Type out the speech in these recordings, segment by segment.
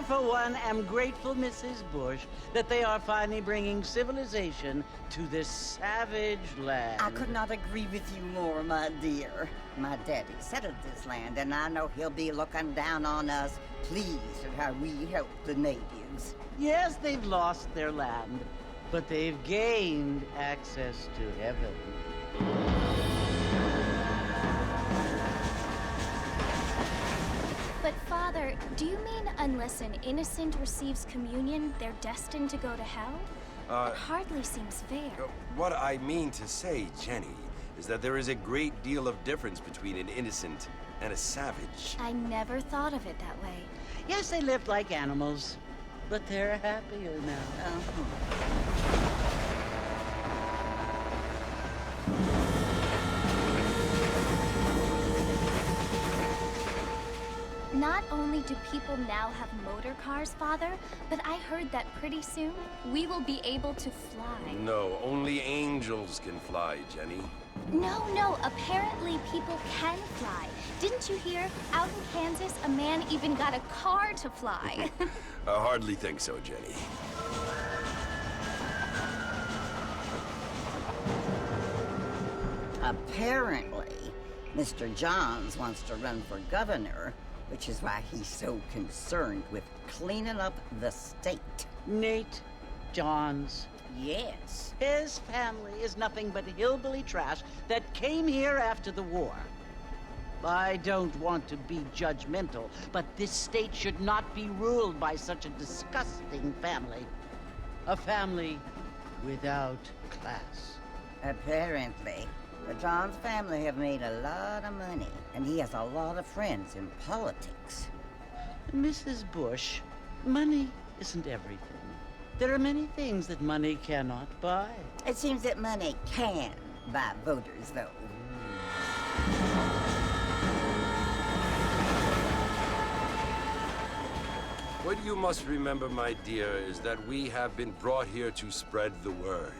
I, for one, am grateful, Mrs. Bush, that they are finally bringing civilization to this savage land. I could not agree with you more, my dear. My daddy settled this land, and I know he'll be looking down on us, pleased at how we help the natives. Yes, they've lost their land, but they've gained access to heaven. But Father, do you mean unless an innocent receives communion, they're destined to go to hell? That hardly seems fair. What I mean to say, Jenny, is that there is a great deal of difference between an innocent and a savage. I never thought of it that way. Yes, they lived like animals, but they're happier now. Not only do people now have motor cars, Father, but I heard that pretty soon we will be able to fly. No, only angels can fly, Jenny. No, apparently people can fly. Didn't you hear? Out in Kansas, a man even got a car to fly. I hardly think so, Jenny. Apparently, Mr. Johns wants to run for governor, which is why he's so concerned with cleaning up the state. Nate Johns. Yes. His family is nothing but hillbilly trash that came here after the war. I don't want to be judgmental, but this state should not be ruled by such a disgusting family. A family without class. Apparently. The Johns family have made a lot of money, and he has a lot of friends in politics. Mrs. Bush, money isn't everything. There are many things that money cannot buy. It seems that money can buy voters, though. What you must remember, my dear, is that we have been brought here to spread the word.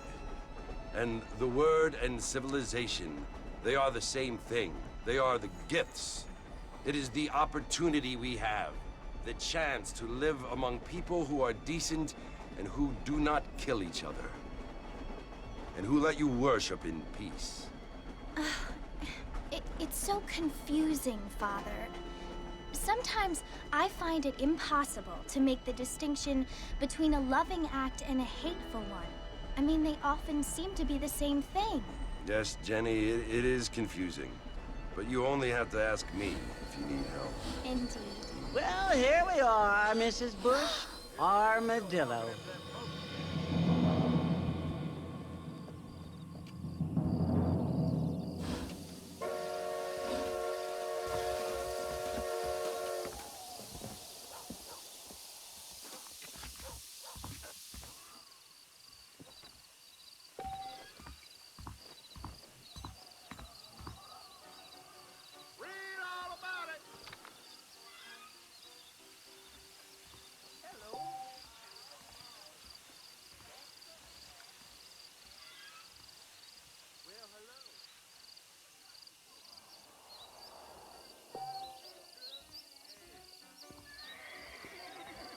And the word and civilization, they are the same thing. They are the gifts. It is the opportunity we have, the chance to live among people who are decent and who do not kill each other, and who let you worship in peace. It's so confusing, Father. Sometimes I find it impossible to make the distinction between a loving act and a hateful one. I mean, they often seem to be the same thing. Yes, Jenny, it is confusing. But you only have to ask me if you need help. Indeed. Well, here we are, Mrs. Bush. Armadillo.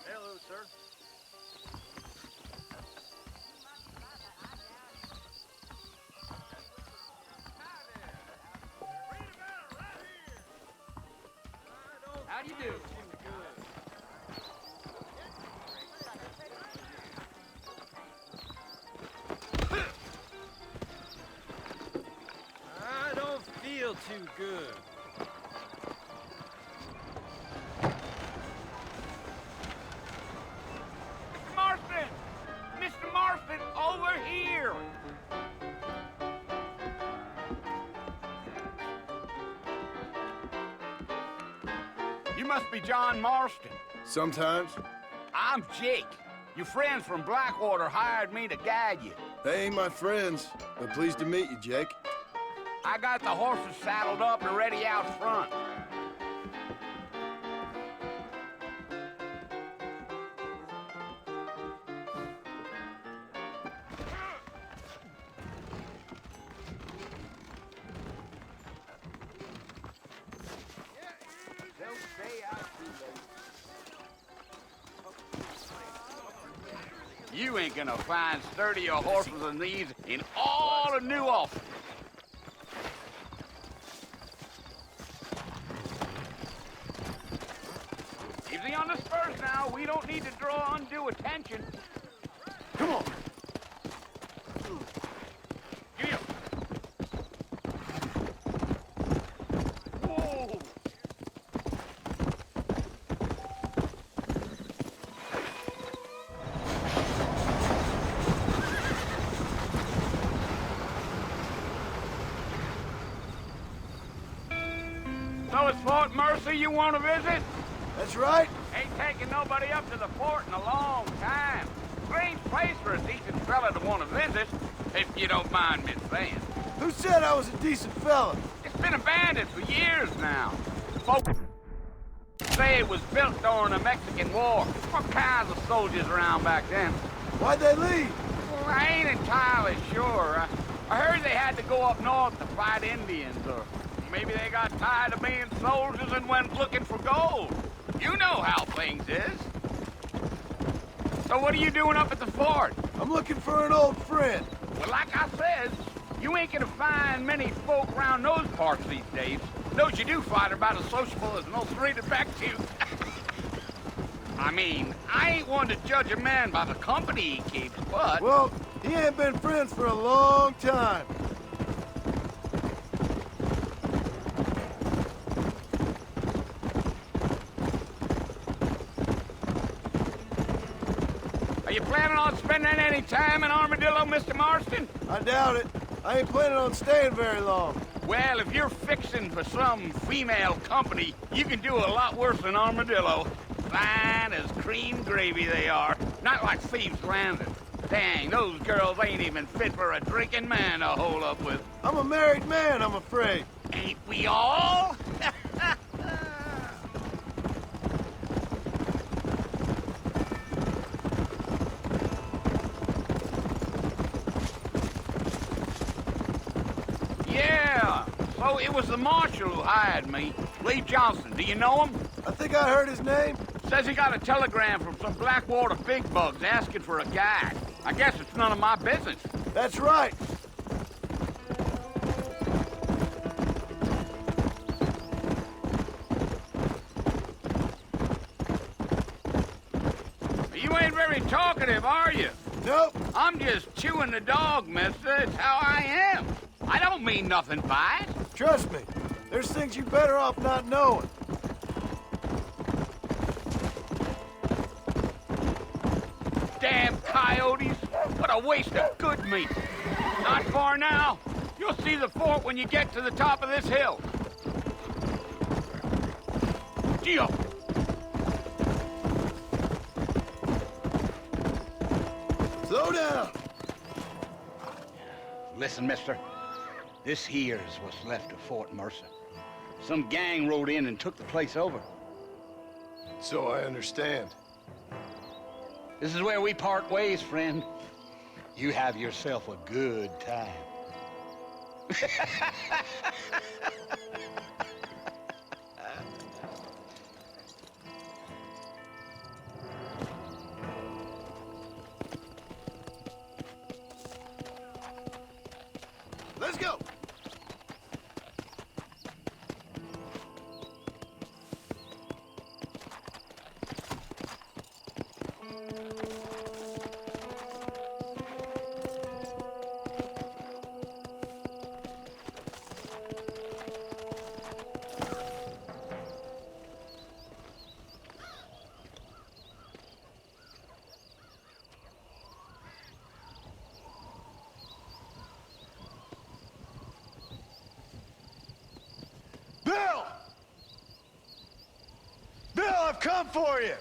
Hello, sir. How do you do? I don't feel too good. Mr. Marston, over here! You must be John Marston. Sometimes. I'm Jake. Your friends from Blackwater hired me to guide you. They ain't my friends, but pleased to meet you, Jake. I got the horses saddled up and ready out front. You ain't gonna find sturdier horses than these in all of New Ulster. Easy on the spurs now. We don't need to draw undue attention. Come on. Giddy up. Whoa. So it's Fort Mercy you want to visit? That's right. Ain't taken nobody up to the fort in a long time. Strange place for a decent fella to want to visit, if you don't mind me saying. Who said I was a decent fella? It's been abandoned for years now. Folks say it was built during the Mexican War. All kinds of soldiers around back then. Why'd they leave? Well, I ain't entirely sure. I heard they had to go up north to fight Indians, or maybe they got tired of being soldiers and went looking for gold. You know how things is. So what are you doing up at the fort? I'm looking for an old friend. Well, like I said, you ain't gonna find many folk around those parts these days. Those you do find are about as sociable as an old serrated back tooth. I mean, I ain't one to judge a man by the company he keeps, but... Well, he ain't been friends for a long time. Are you planning on spending any time in Armadillo, Mr. Marston? I doubt it. I ain't planning on staying very long. Well, if you're fixing for some female company, you can do a lot worse than Armadillo. Fine as cream gravy they are. Not like Thieves' Landing. Dang, those girls ain't even fit for a drinking man to hold up with. I'm a married man, I'm afraid. Ain't we all? Yeah, so it was the marshal who hired me. Lee Johnson, do you know him? I think I heard his name. Says he got a telegram from some Blackwater big bugs asking for a guide. I guess it's none of my business. That's right. You ain't very talkative, are you? Nope. I'm just chewing the dog, mister. It's how I am. I don't mean nothing by it. Trust me. There's things you better off not knowing. Damn coyotes. What a waste of good meat. Not far now. You'll see the fort when you get to the top of this hill. Geo. Slow down. Listen, mister. This here is what's left of Fort Mercer. Some gang rode in and took the place over. So I understand. This is where we part ways, friend. You have yourself a good time. Let's go. Bill! Bill, I've come for you!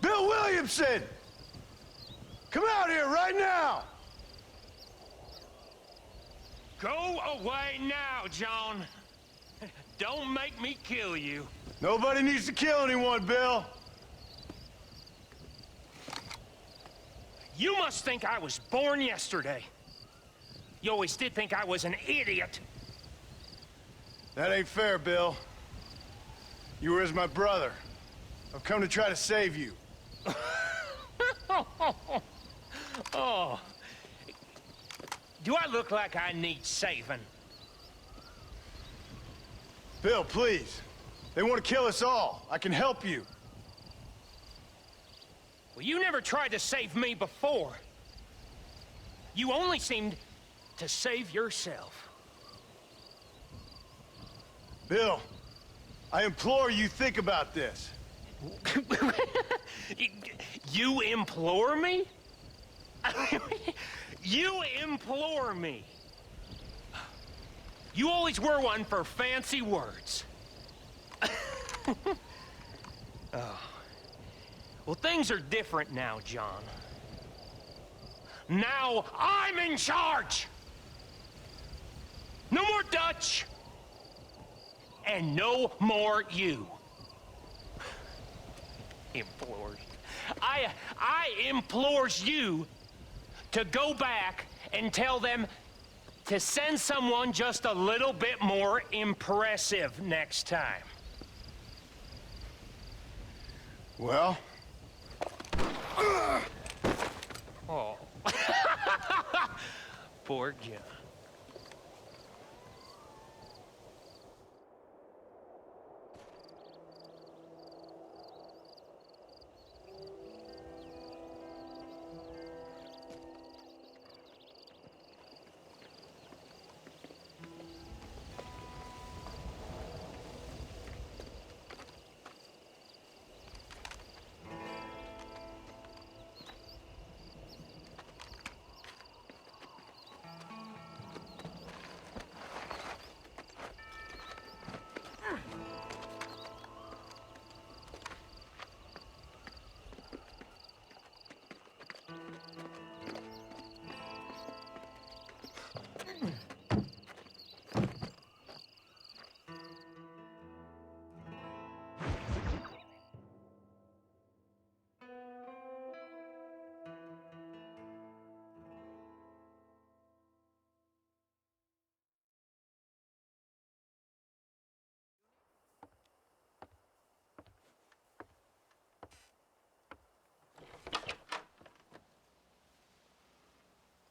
Bill Williamson! Come out here right now! Go away now, John. Don't make me kill you. Nobody needs to kill anyone, Bill. You must think I was born yesterday. You always did think I was an idiot. That ain't fair, Bill. You were as my brother. I've come to try to save you. Oh. Do I look like I need saving? Bill, please. They want to kill us all. I can help you. Well, you never tried to save me before. You only seemed to save yourself. Bill, I implore you think about this. You implore me? You implore me. You always were one for fancy words. Oh. Well, things are different now, John. Now I'm in charge! No more Dutch! And no more you. Implores. I implores you to go back and tell them to send someone just a little bit more impressive next time. Well? Oh. Poor John.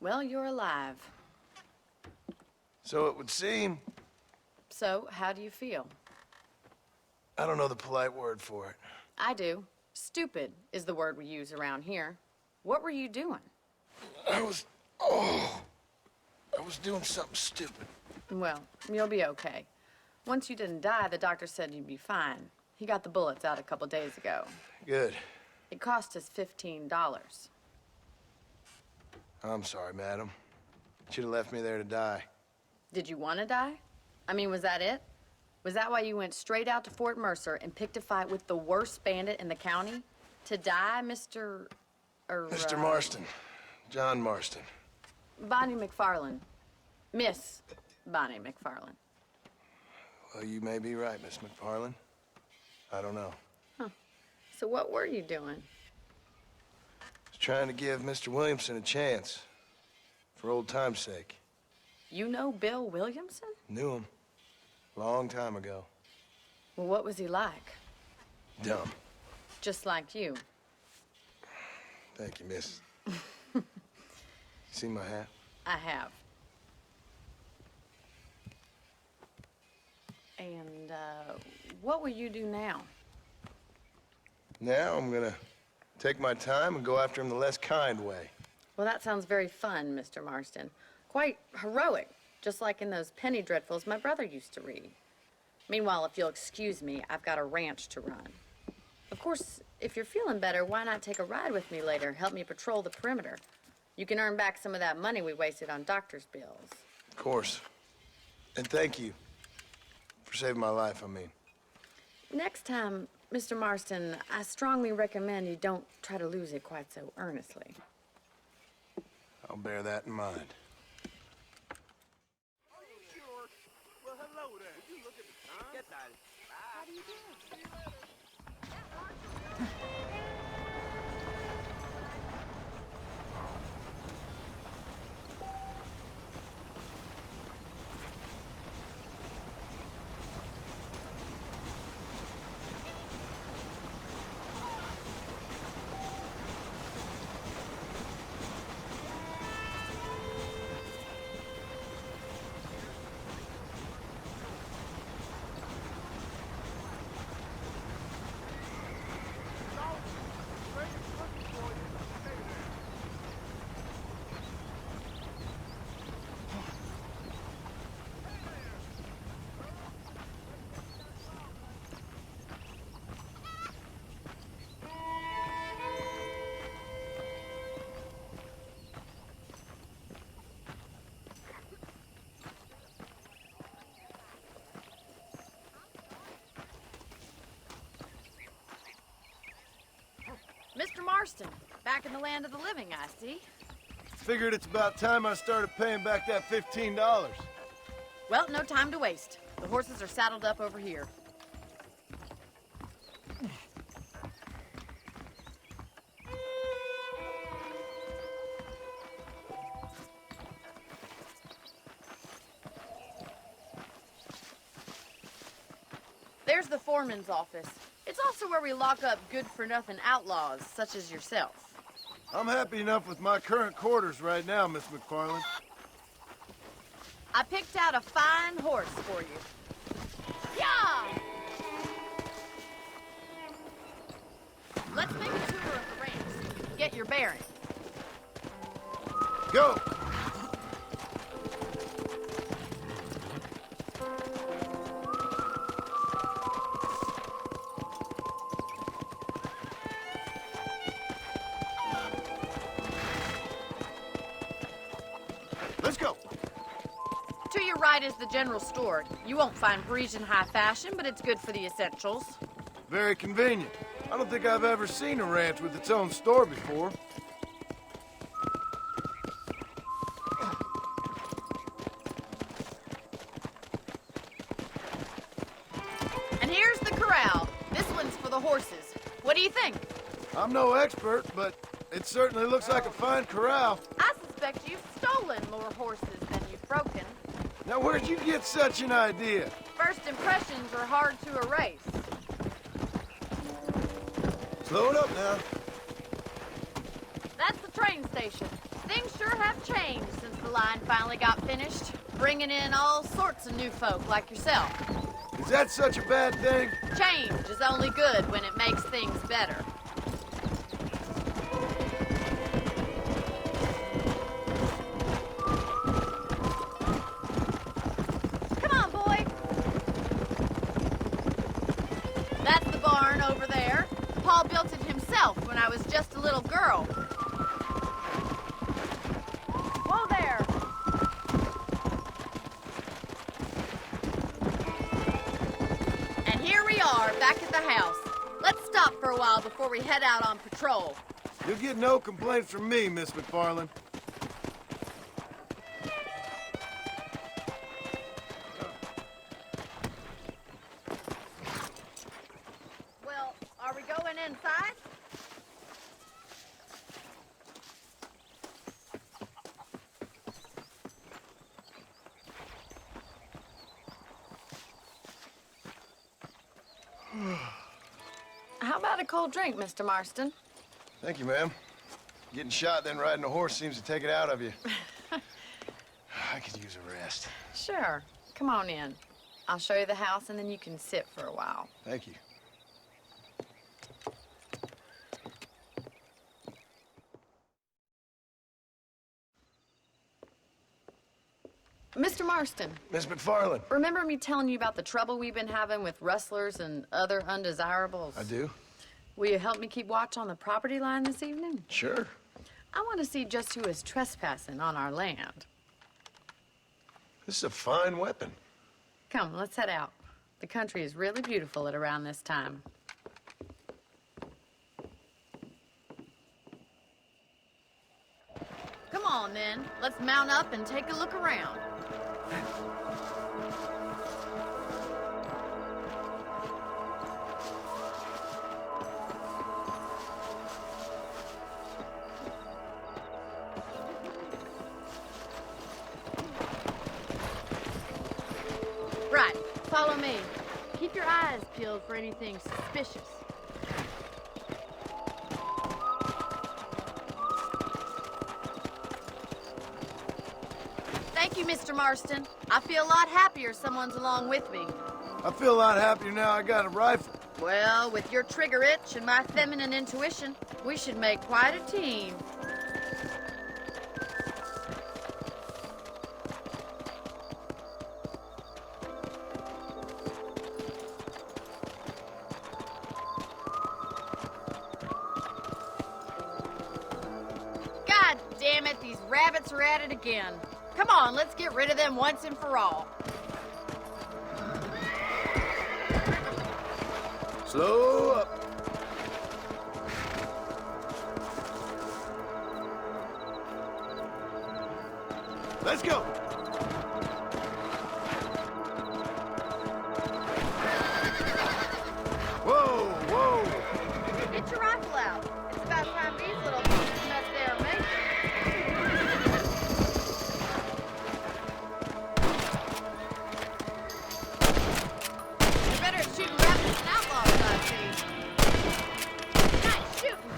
Well, you're alive. So it would seem. So, how do you feel? I don't know the polite word for it. I do. Stupid is the word we use around here. What were you doing? I was doing something stupid. Well, you'll be okay. Once you didn't die, the doctor said you'd be fine. He got the bullets out a couple days ago. Good. It cost us $15. I'm sorry, madam. Should have left me there to die. Did you want to die? I mean, was that it? Was that why you went straight out to Fort Mercer and picked a fight with the worst bandit in the county? To die, Mr. Mr. Marston. John Marston. Bonnie McFarland. Miss Bonnie McFarland. Well, you may be right, Miss McFarland. I don't know. So what were you doing? Was trying to give Mr. Williamson a chance. For old time's sake. You know Bill Williamson? Knew him. Long time ago. Well, what was he like? Dumb. Just like you. Thank you, miss. See my hat? I have. And, what will you do now? Now I'm gonna take my time and go after him the less kind way. Well, that sounds very fun, Mr. Marston. Quite heroic, just like in those penny dreadfuls my brother used to read. Meanwhile, if you'll excuse me, I've got a ranch to run. Of course, if you're feeling better, why not take a ride with me later? Help me patrol the perimeter. You can earn back some of that money we wasted on doctor's bills. Of course. And thank you for saving my life, I mean. Next time, Mr. Marston, I strongly recommend you don't try to lose it quite so earnestly. I'll bear that in mind. Well, hello there. Would you look at the time? Get that. How do you do? See you later. Marston, back in the land of the living, I see. Figured it's about time I started paying back that $15. Well, no time to waste. The horses are saddled up over here. There's the foreman's office. It's also where we lock up good-for-nothing outlaws, such as yourself. I'm happy enough with my current quarters right now, Miss McFarland. I picked out a fine horse for you. Yeah! Let's make a tour of the ranch. Get your bearings. Go! Let's go! To your right is the general store. You won't find Parisian high fashion, but it's good for the essentials. Very convenient. I don't think I've ever seen a ranch with its own store before. And here's the corral. This one's for the horses. What do you think? I'm no expert, but it certainly looks like a fine corral. I suspect you've stolen more horses than you've broken. Now, where'd you get such an idea? First impressions are hard to erase. Slow it up now. That's the train station. Things sure have changed since the line finally got finished, bringing in all sorts of new folk like yourself. Is that such a bad thing? Change is only good when it makes things better. Come on, boy. That's the barn over there. Paul built it himself when I was just a little girl. Whoa there. And here we are, back at the house. Let's stop for a while before we head out on patrol. You'll get no complaints from me, Miss McFarland. Well, are we going inside? How about a cold drink, Mr. Marston? Thank you, ma'am. Getting shot, then riding a horse seems to take it out of you. I could use a rest. Sure. Come on in. I'll show you the house, and then you can sit for a while. Thank you. Mr. Marston, Miss McFarland. remember me telling you about the trouble we've been having with rustlers and other undesirables? I do? Will you help me keep watch on the property line this evening? Sure. I want to see just who is trespassing on our land. This is a fine weapon. Come, let's head out. The country is really beautiful at around this time. Come on, then. Let's mount up and take a look around. Right, follow me. Keep your eyes peeled for anything suspicious. Thank you, Mr. Marston. I feel a lot happier someone's along with me. I feel a lot happier now I got a rifle. Well, with your trigger itch and my feminine intuition, we should make quite a team. God damn it, these rabbits are at it again. Come on, let's get rid of them once and for all. Slow up. go. Whoa, whoa. Get your rifle out. It's about time these little pieces met their mate. You're better at shooting rabbits than outlaws, I see. Nice shooting.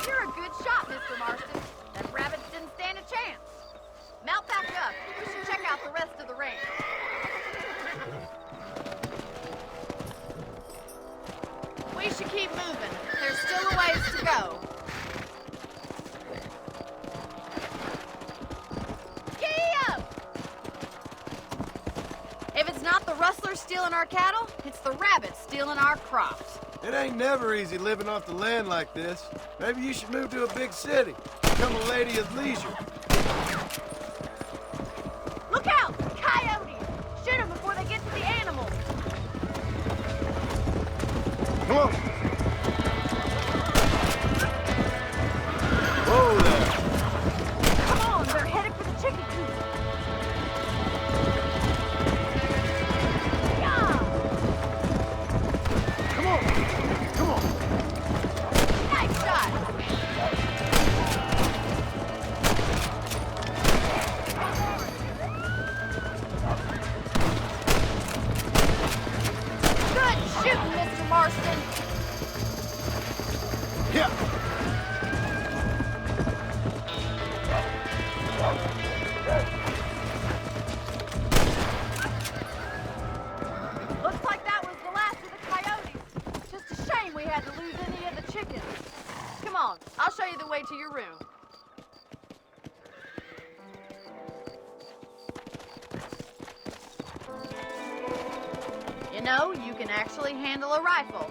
You're a good shot, Mr. Marston. Them rabbits didn't stand a chance. Mount back up. We should check out the rest of the range. We should keep moving. There's still a ways to go. Gee up! If it's not the rustlers stealing our cattle, it's the rabbits stealing our crops. It ain't never easy living off the land like this. Maybe you should move to a big city. Become a lady of leisure. Look out! Coyotes! Shoot them before they get to the animals. Come on. Whoa there. Come on, they're headed for the chicken coop. Yeah! Come on. Come on. Nice shot! Good shooting, Mr. Marston. Yeah. Looks like that was the last of the coyotes. Just a shame we had to lose any of the chickens. Come on, I'll show you the way to your room. You know, you can actually handle a rifle.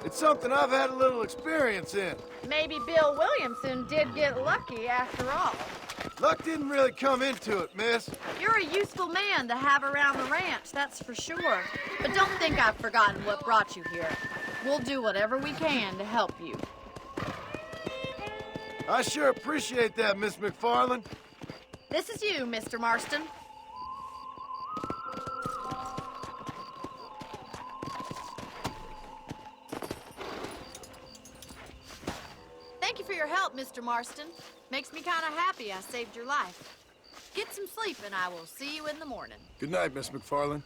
It's something I've had a little experience in. Maybe Bill Williamson did get lucky after all. Luck didn't really come into it, miss. You're a useful man to have around the ranch, that's for sure. But don't think I've forgotten what brought you here. We'll do whatever we can to help you. I sure appreciate that, Miss McFarland. This is you, Mr. Marston. Thank you for your help, Mr. Marston. Makes me kind of happy I saved your life. Get some sleep and I will see you in the morning. Good night, Miss McFarland.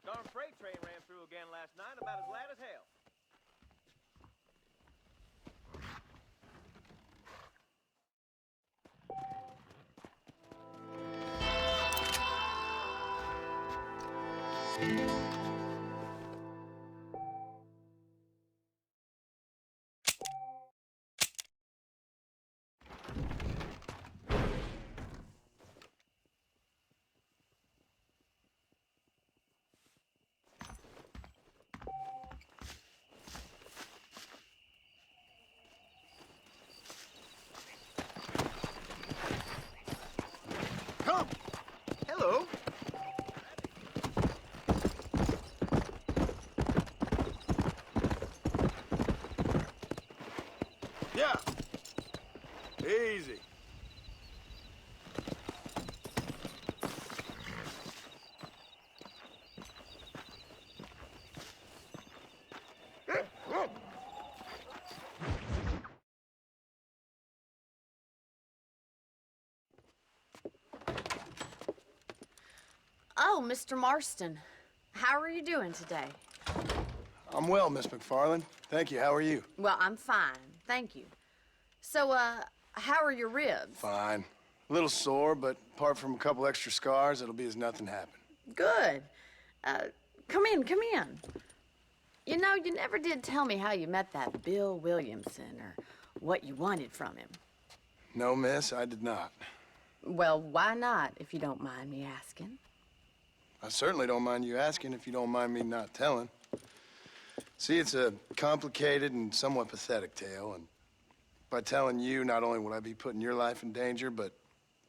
Darn freight train ran through again last night, about as loud as hell. Come. Hello. Yeah. Easy. Oh, Mr. Marston. How are you doing today? I'm well, Miss McFarland. Thank you. How are you? Well, I'm fine. Thank you. So, how are your ribs? Fine. A little sore, but apart from a couple extra scars, it'll be as nothing happened. Good. Come in, come in. You know, you never did tell me how you met that Bill Williamson or what you wanted from him. No, miss, I did not. Well, why not, if you don't mind me asking? I certainly don't mind you asking if you don't mind me not telling. See, it's a complicated and somewhat pathetic tale, and by telling you, not only would I be putting your life in danger, but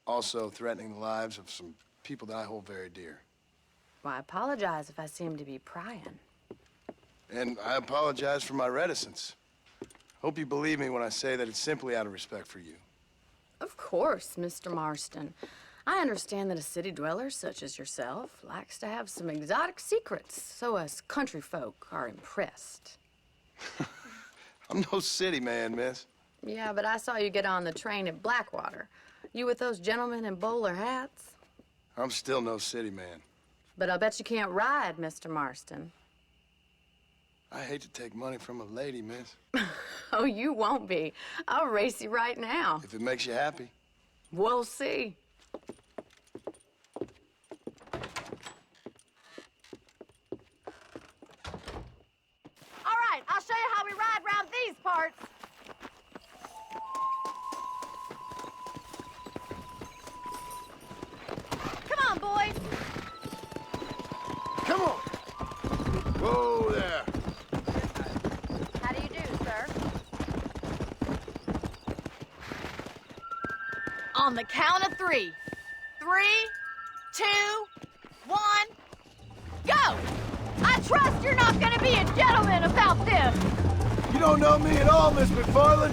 also threatening the lives of some people that I hold very dear. Well, I apologize if I seem to be prying. And I apologize for my reticence. Hope you believe me when I say that it's simply out of respect for you. Of course, Mr. Marston. I understand that a city dweller such as yourself likes to have some exotic secrets, so us country folk are impressed. I'm no city man, miss. Yeah, but I saw you get on the train at Blackwater. You with those gentlemen in bowler hats? I'm still no city man. But I'll bet you can't ride, Mr. Marston. I hate to take money from a lady, miss. Oh, you won't be. I'll race you right now. If it makes you happy. We'll see. All right, I'll show you how we ride around these parts. Come on, boys. Come on! Whoa there! How do you do, sir? On the count of 3. 3, 2, 1, go! I trust you're not gonna be a gentleman about this. You don't know me at all, Miss McFarland.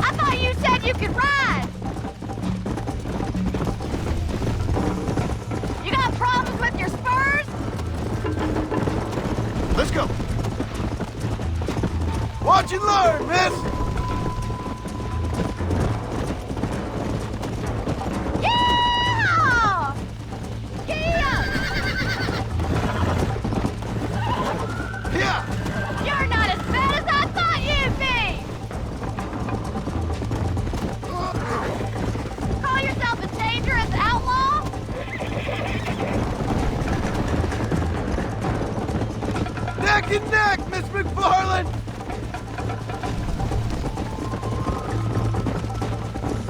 I thought you said you could ride. You got problems with your spurs? Let's go. Watch and learn, miss. Yeah! Yeah! Yeah. You're not as bad as I thought you'd be! Call yourself a dangerous outlaw? Neck and neck, Miss McFarland.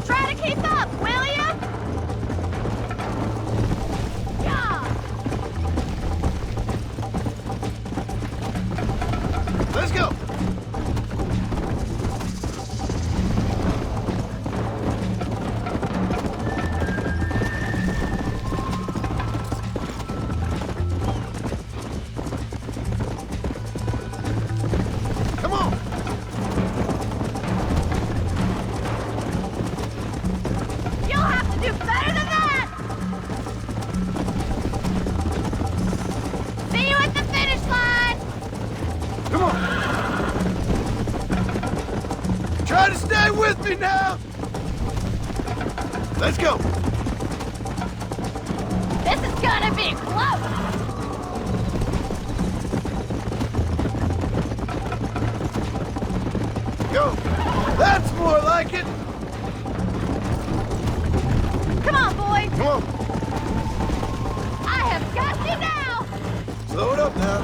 Try to keep up, will ya? Yeah! Let's go. Come on. You'll have to do better than that! See you at the finish line! Come on. Try to stay with me now. Let's go. This is gonna be close! Go. That's more like it. Come on, boys! Come on. I have got you now! Slow it up now.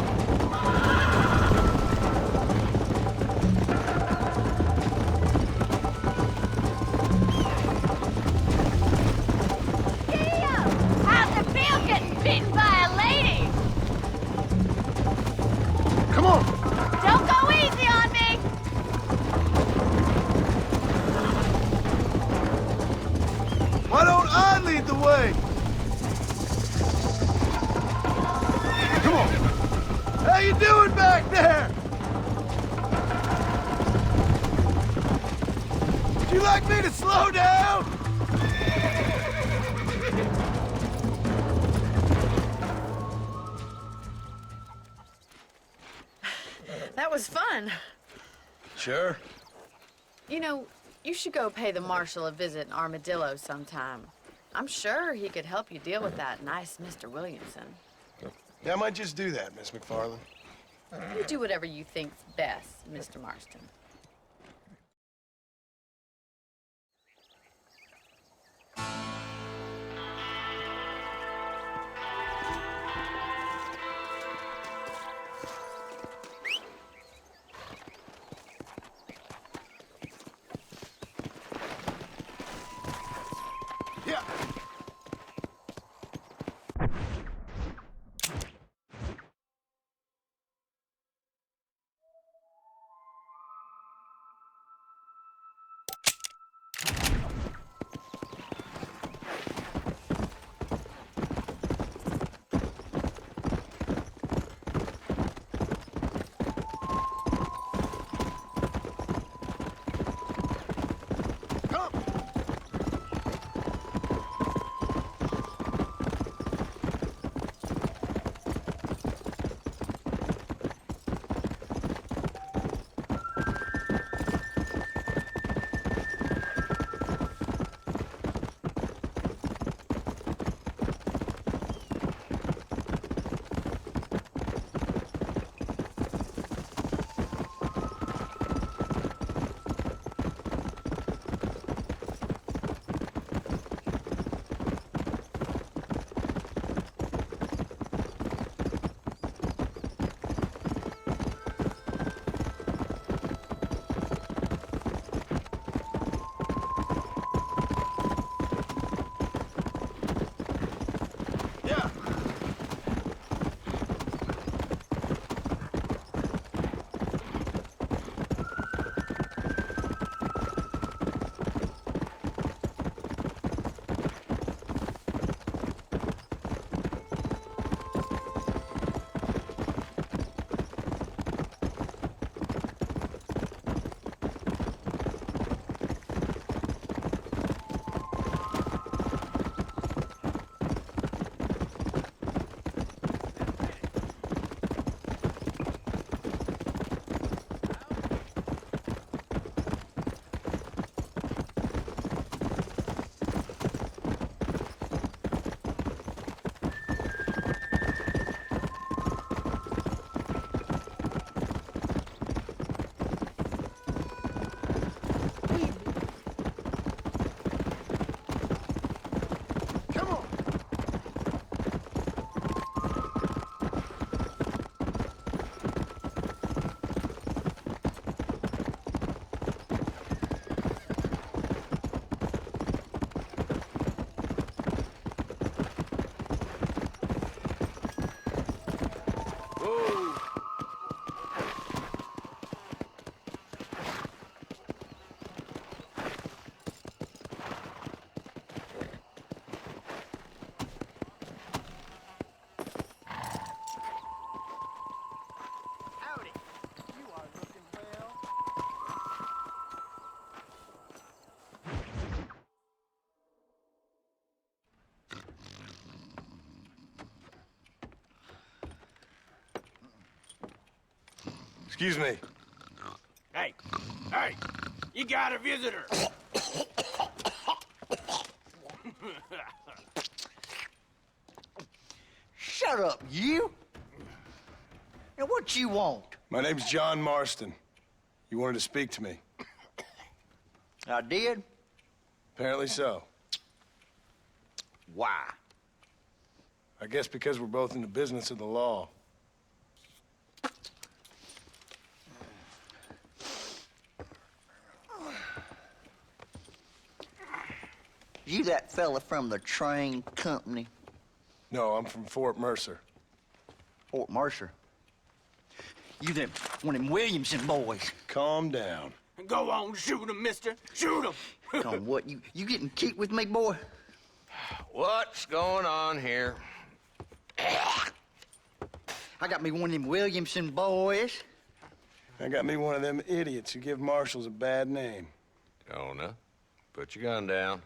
Kia! How's it feel getting beaten by a lady? Come on. Don't go easy on me! Why don't I lead the way? Come on. How you doing back there? Would you like me to slow down? That was fun. Sure. You know, you should go pay the marshal a visit in Armadillo sometime. I'm sure he could help you deal with that nice Mr. Williamson. Yeah, I might just do that, Miss McFarland. You do whatever you think's best, Mr. Marston. Yeah. Excuse me. Hey, hey, you got a visitor. Shut up, you! Now, what you want? My name's John Marston. You wanted to speak to me. I did? Apparently so. Why? I guess because we're both in the business of the law. You that fella from the train company? No, I'm from Fort Mercer. Fort Mercer? You them one of them Williamson boys. Calm down. Go on, shoot him, mister. Shoot him. Come on, what, you getting kicked with me, boy? What's going on here? I got me one of them Williamson boys. I got me one of them idiots who give marshals a bad name. Jonah, put your gun down.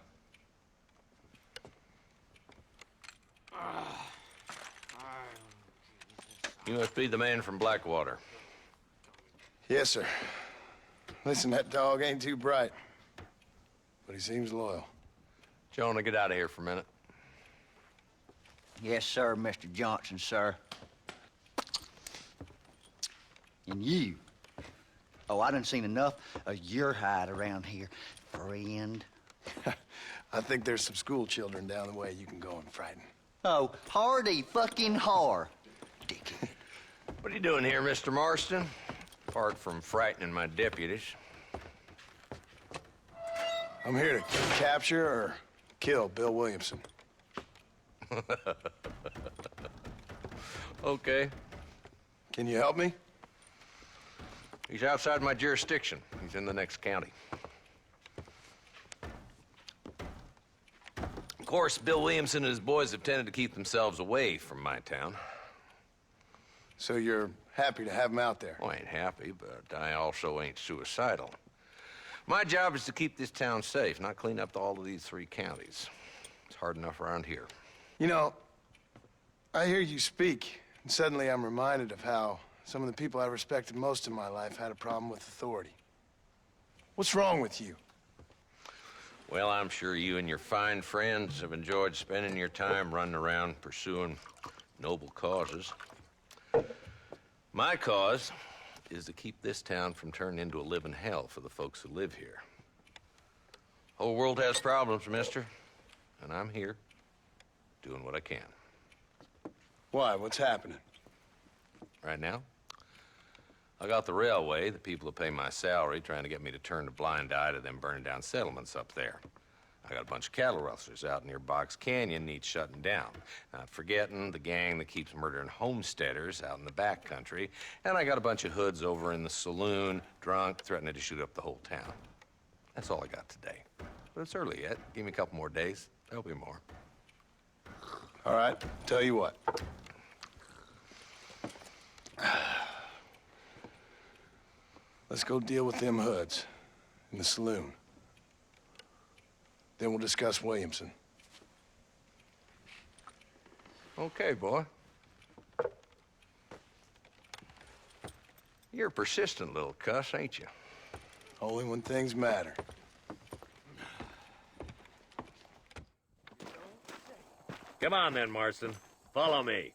You must be the man from Blackwater. Yes, sir. Listen, that dog ain't too bright, but he seems loyal. Jonah, get out of here for a minute. Yes, sir, Mr. Johnson, sir. And you. Oh, I done seen enough of your hide around here, friend. I think there's some school children down the way you can go and frighten. Oh, hardy fucking har. Dickhead. What are you doing here, Mr. Marston? Apart from frightening my deputies. I'm here to capture or kill Bill Williamson. Okay. Can you help me? He's outside my jurisdiction. He's in the next county. Of course, Bill Williamson and his boys have tended to keep themselves away from my town. So you're happy to have him out there? Well, I ain't happy, but I also ain't suicidal. My job is to keep this town safe, not clean up all of these 3 counties. It's hard enough around here. You know, I hear you speak, and suddenly I'm reminded of how some of the people I respected most in my life had a problem with authority. What's wrong with you? Well, I'm sure you and your fine friends have enjoyed spending your time running around pursuing noble causes. My cause is to keep this town from turning into a living hell for the folks who live here. Whole world has problems, mister, and I'm here doing what I can. Why? What's happening? Right now, I got the railway, the people who pay my salary, trying to get me to turn a blind eye to them burning down settlements up there. I got a bunch of cattle rustlers out near Box Canyon needs shutting down. Not forgetting the gang that keeps murdering homesteaders out in the back country. And I got a bunch of hoods over in the saloon, drunk, threatening to shoot up the whole town. That's all I got today. But it's early yet. Give me a couple more days. There'll be more. All right, tell you what. Let's go deal with them hoods in the saloon. Then we'll discuss Williamson. Okay, boy. You're a persistent little cuss, ain't you? Only when things matter. Come on then, Marston. Follow me.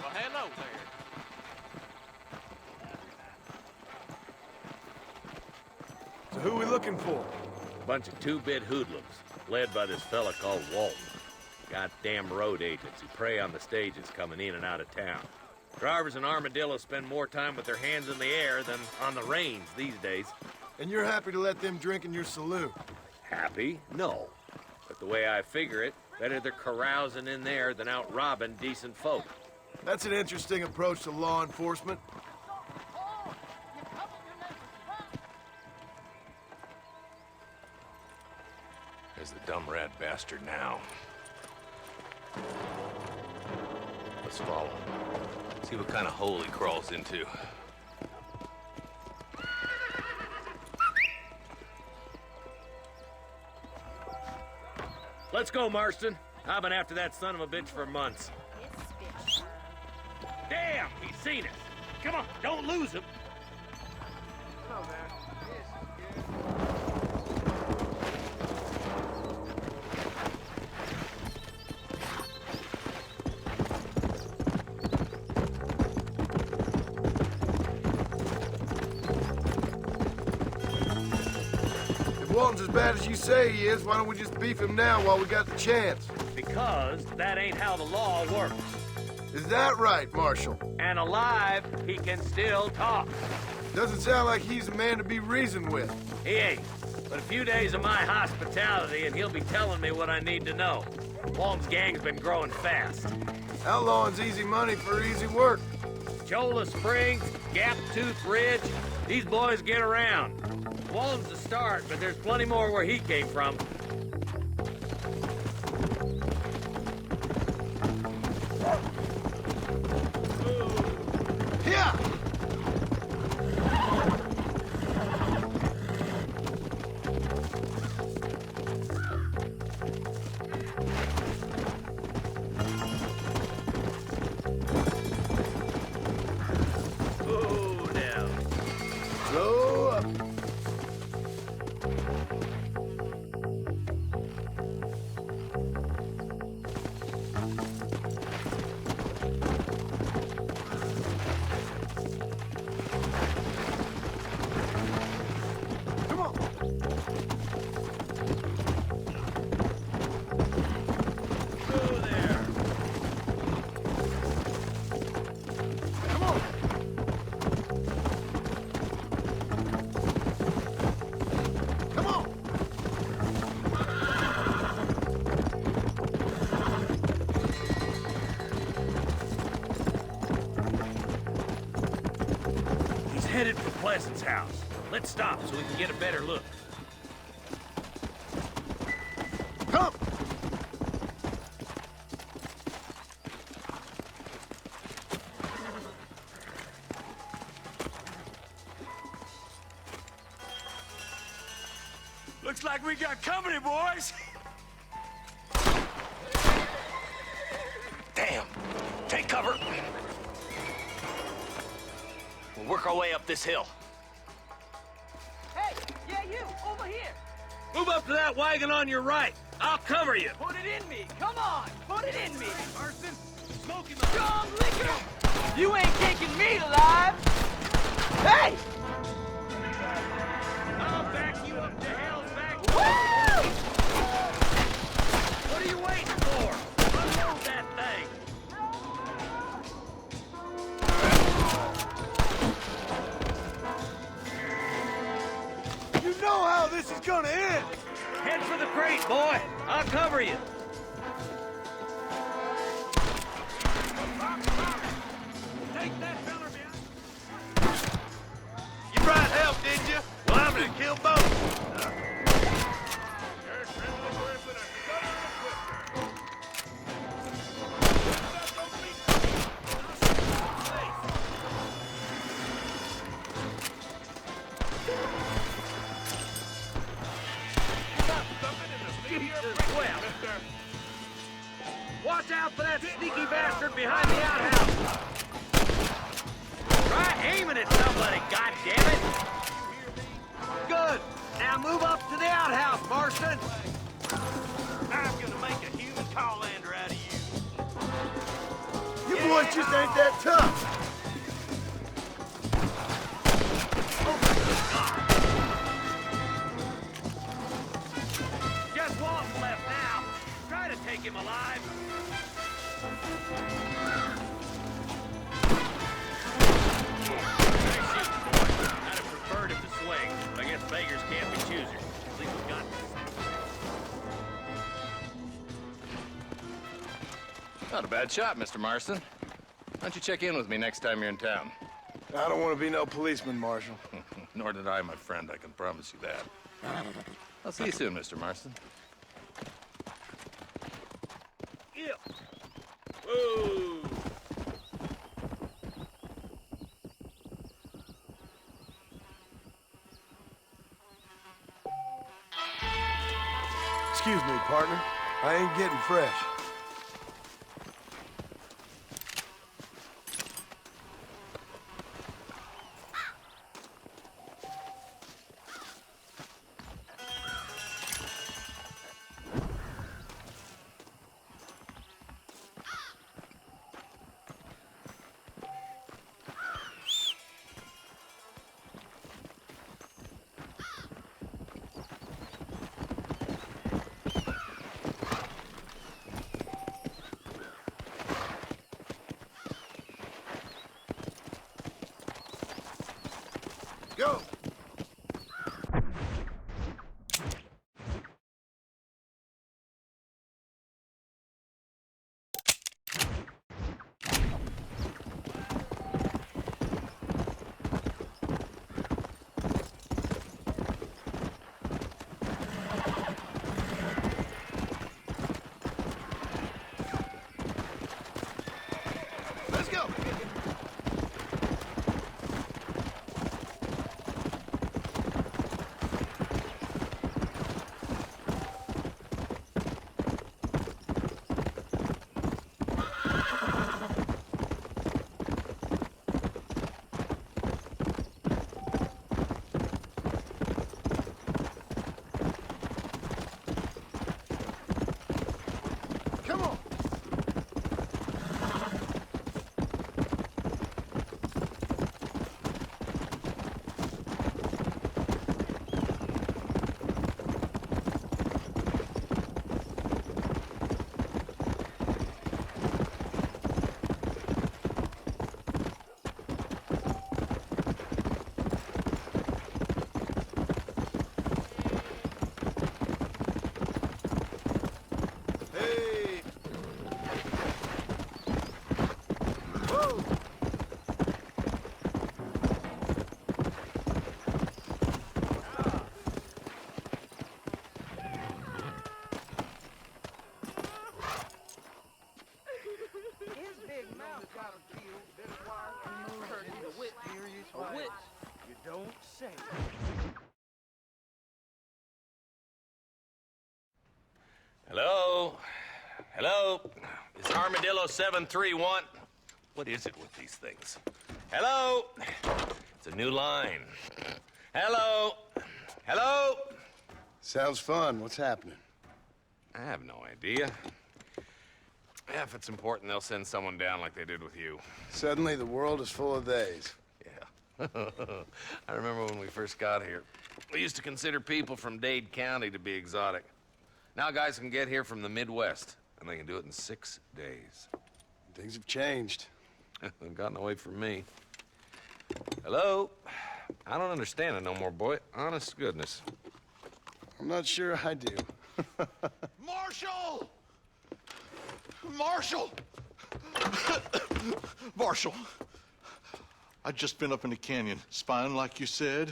Well, hello there. So who are we looking for? Bunch of 2-bit hoodlums, led by this fella called Walton. Goddamn road agents who prey on the stages coming in and out of town. Drivers and armadillos spend more time with their hands in the air than on the reins these days. And you're happy to let them drink in your saloon? Happy? No. But the way I figure it, better they're carousing in there than out robbing decent folk. That's an interesting approach to law enforcement. There's the dumb rat bastard now. Let's follow him. See what kind of hole he crawls into. Let's go, Marston. I've been after that son of a bitch for months. Damn, he's seen us. Come on, don't lose him. Come on, man. If Walton's as bad as you say he is, why don't we just beef him now while we got the chance? Because that ain't how the law works. Is that right, Marshal? And alive, he can still talk. Doesn't sound like he's a man to be reasoned with. He ain't. But a few days of my hospitality, and he'll be telling me what I need to know. Walton's gang's been growing fast. Outlawing's easy money for easy work. Cholla Springs, Gap Tooth Ridge, these boys get around. Walton's the start, but there's plenty more where he came from. Yeah! Oh, now. Slow up. Come on. Go there. Come on. Come on. He's headed for Pleasant's house. Let's stop so we can get a better look. Come! Looks like we got company, boys. Damn. Take cover. We'll work our way up this hill. Hey, yeah, you, over here. Move up to that wagon on your right. I'll cover you. Put it in me. Come on, put it in me. Marston, smoke him Strong liquor. You ain't taking me alive. Hey! I'll back you up to hell's back. Woo! What are you waiting for? Unload that thing. You know how this is gonna end! Head for the crate, boy. I'll cover you. Take that feller behind. You brought help, did you? Well, I'm gonna kill both. Jesus, well. Watch out for that sneaky bastard behind the outhouse. Try aiming at somebody, goddammit. Good. Now move up to the outhouse, Marston. I'm gonna make a human Callander out of you. You boys just ain't that tough. Just Walton left now. Try to take him alive. I'd have preferred him to swing. I guess beggars can't be choosers. At least we got this. Not a bad shot, Mr. Marston. Why don't you check in with me next time you're in town? I don't want to be no policeman, Marshal. Nor did I, my friend. I can promise you that. I'll see you soon, Mr. Marston. Yeah. Whoa. Excuse me, partner. I ain't getting fresh. Go! Let's go! Come on! Hey! Woo! His big mouth got him killed. That's why he turned into a witch. A witch? You don't say. Hello? Hello? Is Armadillo 731? What is it with these things? Hello? It's a new line. Hello? Hello? Sounds fun. What's happening? I have no idea. Yeah, if it's important, they'll send someone down like they did with you. Suddenly, the world is full of theys. Yeah. I remember when we first got here. We used to consider people from Dade County to be exotic. Now guys can get here from the Midwest, and they can do it in 6 days. Things have changed. They've gotten away from me. Hello? I don't understand it no more, boy. Honest to goodness. I'm not sure I do. Marshal! Marshal! Marshal! I'd just been up in the canyon, spying like you said.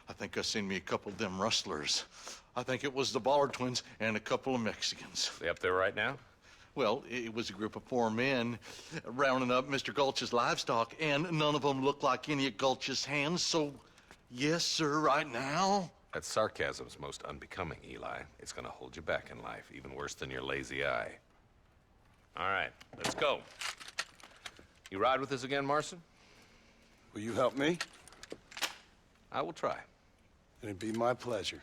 I think I seen me a couple of them rustlers. I think it was the Ballard twins and a couple of Mexicans. They up there right now? Well, it was a group of 4 men rounding up Mr. Gulch's livestock, and none of them looked like any of Gulch's hands, so yes, sir, right now. That sarcasm's most unbecoming, Eli. It's gonna hold you back in life, even worse than your lazy eye. All right, let's go. You ride with us again, Marston? Will you help me? I will try. It'd be my pleasure.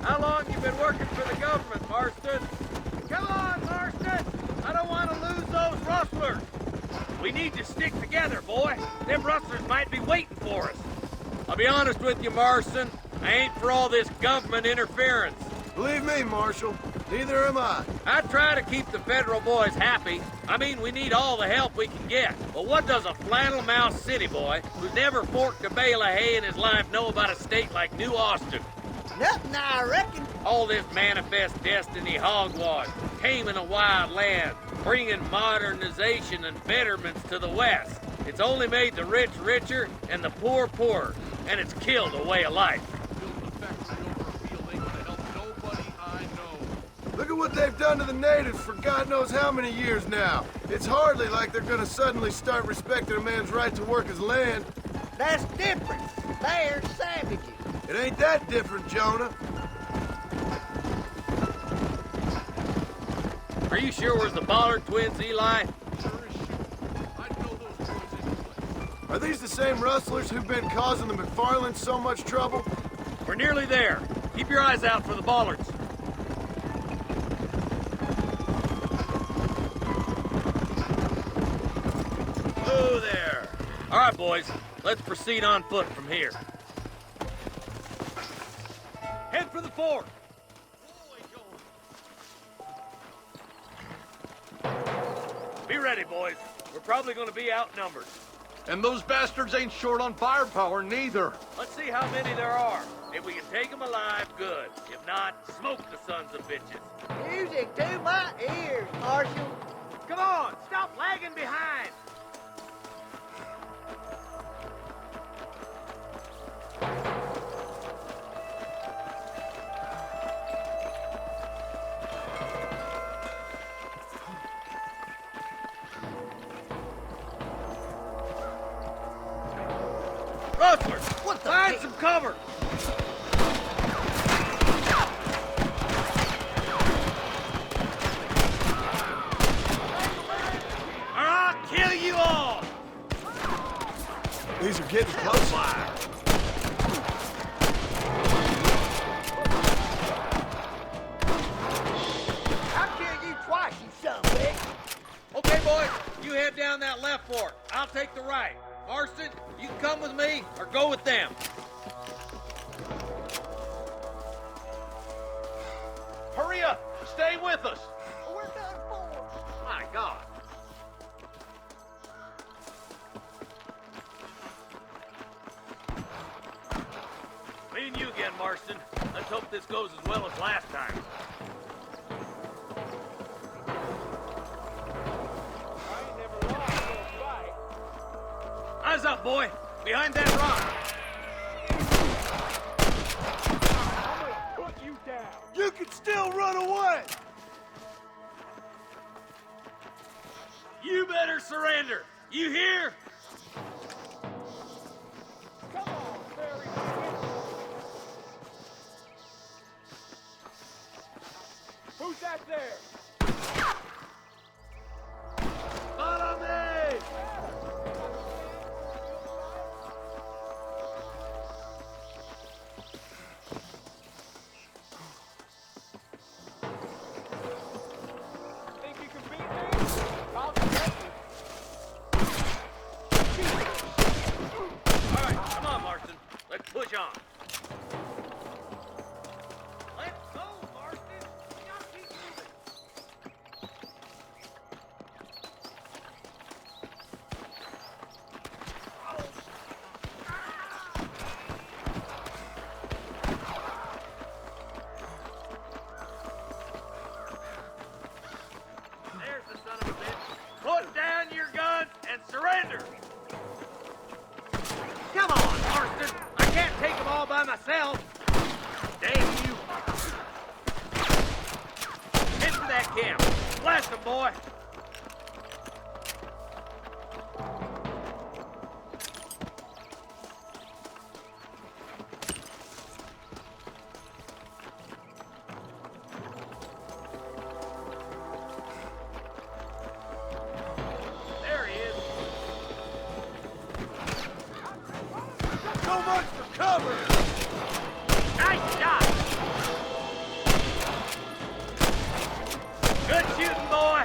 How long you been working for the government, Marston? Come on, Marston! I don't want to lose those rustlers. We need to stick together, boy. Them rustlers might be waiting for us. I'll be honest with you, Marston. I ain't for all this government interference. Believe me, Marshal, neither am I. I try to keep the federal boys happy. I mean, we need all the help we can get. But what does a flannel-mouthed city boy who's never forked a bale of hay in his life know about a state like New Austin? Nothing, I reckon. All this manifest destiny hogwash, taming a wild land, bringing modernization and betterments to the West. It's only made the rich richer and the poor poorer, and it's killed a way of life. Look at what they've done to the natives for God knows how many years now. It's hardly like they're gonna suddenly start respecting a man's right to work his land. That's different. They're savages. It ain't that different, Jonah. Are you sure it was the Ballard twins, Eli? Are these the same rustlers who've been causing the McFarlands so much trouble? We're nearly there. Keep your eyes out for the Ballards. there. All right, boys. Let's proceed on foot from here. Head for the fort. Be ready, boys. We're probably going to be outnumbered. And those bastards ain't short on firepower, neither. Let's see how many there are. If we can take them alive, good. If not, smoke the sons of bitches. Music to my ears, Marshal. Come on, stop lagging behind. Rustlers, find some cover. Or I'll kill you all. These are getting close. Fire. I'll kill you twice, you son of a bitch. Okay, boys, you head down that left fork. I'll take the right. Marston, you can come with me or go with them. Hurry up! Stay with us! We're done for. My God. Me and you again, Marston. Let's hope this goes as well as last time. I ain't never lost a fight. Eyes up, boy. Behind that rock. I'm gonna put you down. You can still run away! You better surrender. You hear? Come on, Barry. Who's that there? Follow me! Think you can beat me? I'll get you. All right, come on, Marston. Let's push on. Let's go, Marston. We gotta keep moving. There's the son of a bitch. Put down your gun and surrender. Come on, Marston. I can't take them all by myself. Damn you. Head for that camp. Blast them, boy. There he is. So much for cover! Nice shot. Good shooting, boy.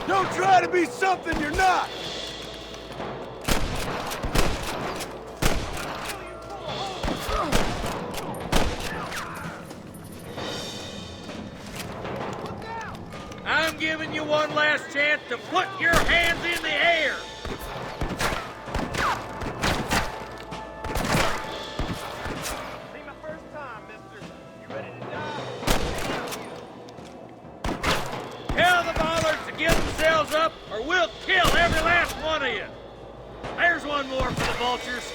Don't try to be something you're not! I'm giving you one last chance to put your hands in the air. See my first time, mister. You ready to die? Tell the ballers to give themselves up or we'll kill every last one of you. There's one more for the vultures.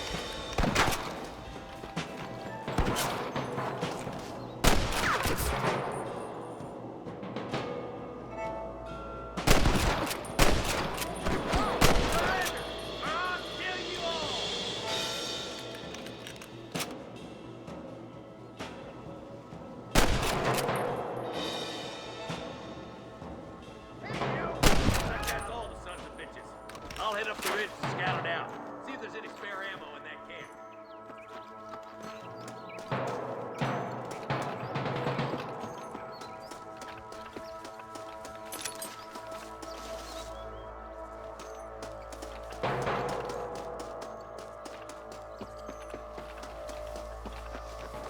I'll kill you all. That's all the sons of bitches. I'll head up the ridge to scout it out. See if there's any spare ammo in that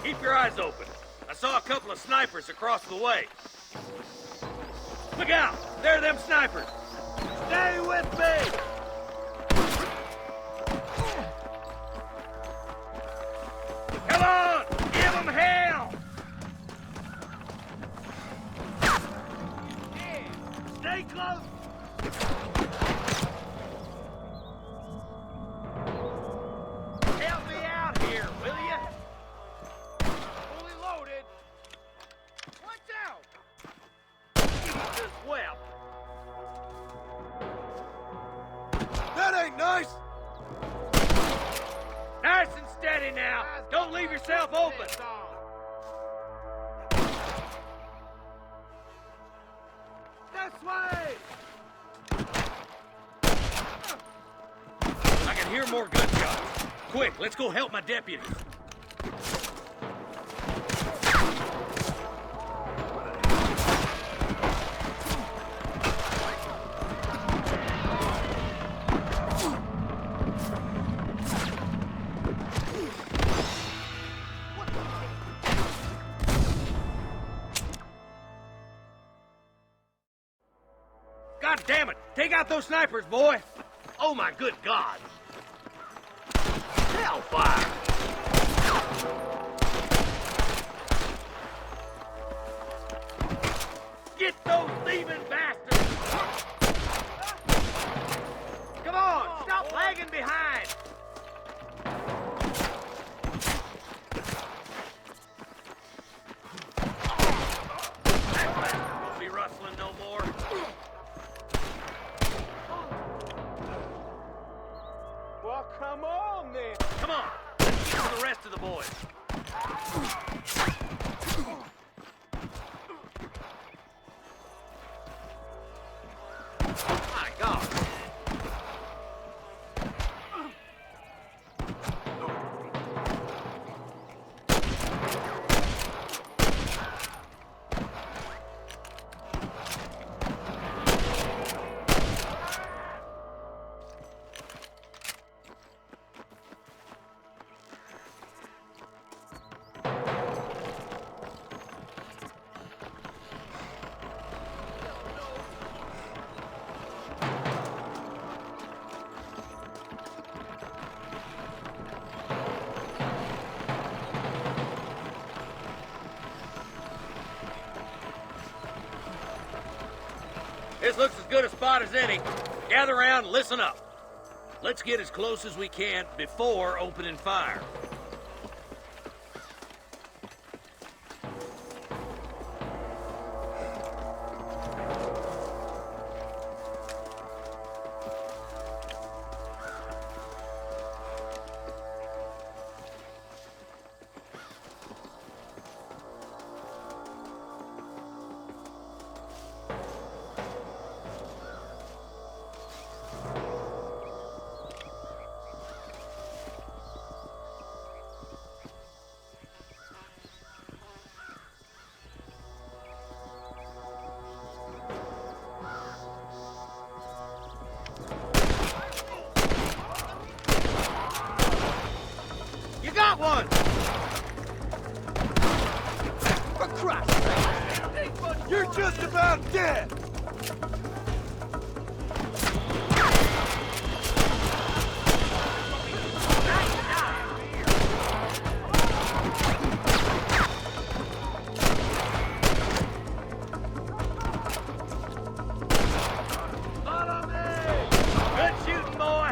Keep your eyes open. I saw a couple of snipers across the way. Look out! There are them snipers! Stay with me! Come on! Give them hell! Yeah. Stay close! Help me out here, will you? Fully loaded. Watch out! Jesus wept. That ain't nice! Nice and steady now. Don't leave yourself open. This way! I can hear more gunshots. Quick, let's go help my deputies. God damn it! Take out those snipers, boy! Oh my good God! Hellfire! Get those thieving bastards! Come on, stop lagging behind! That bastard won't be rustling no more. Well, come on then. Come on, let's get to the rest of the boys. My God. This looks as good a spot as any. Gather around and listen up. Let's get as close as we can before opening fire. You got one! For Christ's sake! You're just about dead! Follow me! Good shooting, boy!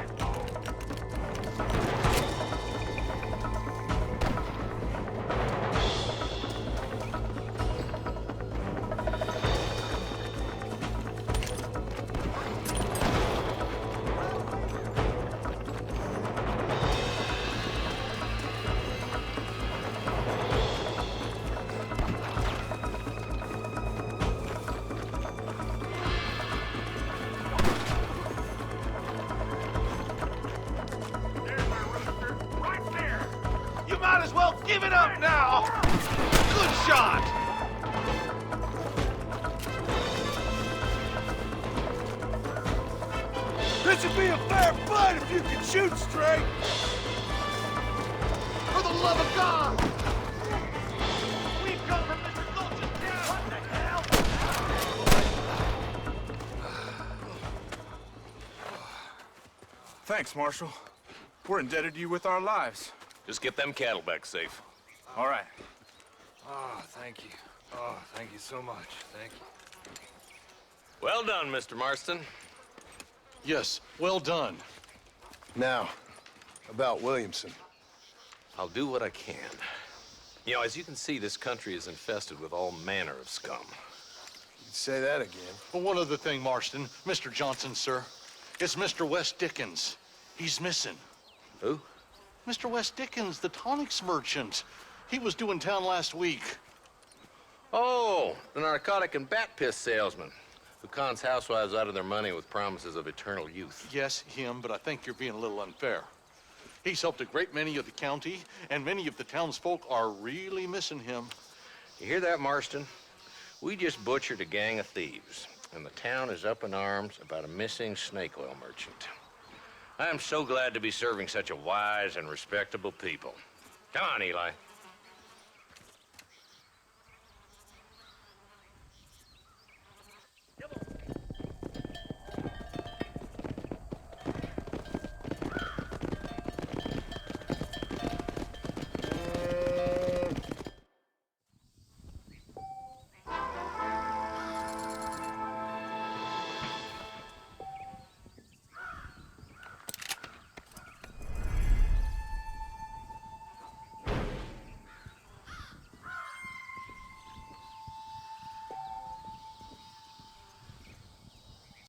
You might as well give it up now! Good shot! This would be a fair fight if you could shoot straight! For the love of God! Thanks, Marshal. We're indebted to you with our lives. Just get them cattle back safe. All right. Oh, thank you. Oh, thank you so much. Thank you. Well done, Mr. Marston. Yes, well done. Now, about Williamson. I'll do what I can. You know, as you can see, this country is infested with all manner of scum. You'd say that again. Well, one other thing, Marston. Mr. Johnson, sir. It's Mr. West Dickens. He's missing. Who? Mr. West Dickens, the tonics merchant. He was due in town last week. Oh, the narcotic and bat piss salesman who cons housewives out of their money with promises of eternal youth. Yes, him, but I think you're being a little unfair. He's helped a great many of the county, and many of the townsfolk are really missing him. You hear that, Marston? We just butchered a gang of thieves, and the town is up in arms about a missing snake oil merchant. I am so glad to be serving such a wise and respectable people. Come on, Eli.